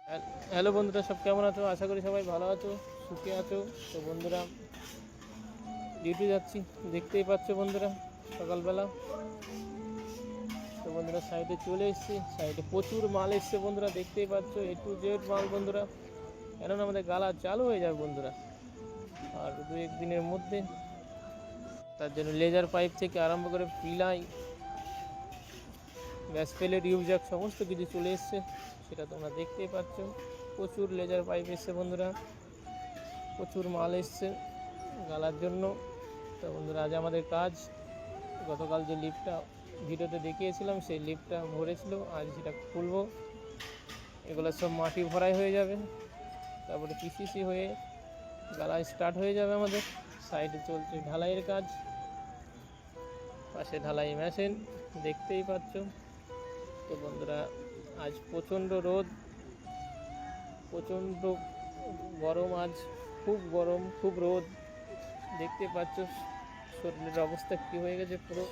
Hello বন্ধুরা, সব কেমন আছো? আশা করি সবাই ভালো আছো, সুখে আছো। তো বন্ধুরা, ডিউটি যাচ্ছি, দেখতেই পাচ্ছ বন্ধুরা, সকালবেলা। তো বন্ধুরা, সাইডে চলে এসেছি। সাইডে প্রচুর মাল এসছে বন্ধুরা, দেখতেই পাচ্ছ, A to Z মাল বন্ধুরা। কেননা আমাদের গালা চালু হয়ে যাবে বন্ধুরা আর দু এক দিনের মধ্যে। তার জন্য লেজার পাইপ থেকে আরম্ভ করে পিলাই, গ্যাস পেলেট, ইউজাক সমস্ত কিছু চলে এসছে, সেটা তোমরা দেখতেই পাচ্ছ। প্রচুর লেজার পাইপ এসছে বন্ধুরা, প্রচুর মাল এসছে গালার জন্য। তো বন্ধুরা, আজ আমাদের কাজ, গতকাল যে লিফটটা ভিডিওতে দেখিয়েছিলাম সেই লিফটটা ভরেছিল, আজ সেটা খুলবো। এগুলো সব মাটি ভরাই হয়ে যাবে, তারপরে পিসিসি হয়ে গালা স্টার্ট হয়ে যাবে আমাদের। সাইডে চলছে ঢালাইয়ের কাজ, পাশে ঢালাই মেশিন, দেখতেই পাচ্ছ। তো বন্ধুরা, আজ প্রচণ্ড রোদ, প্রচণ্ড গরম, আজ খুব গরম, খুব রোদ, দেখতে পাচ্ছ শরীরের অবস্থা কী হয়ে গেছে পুরো।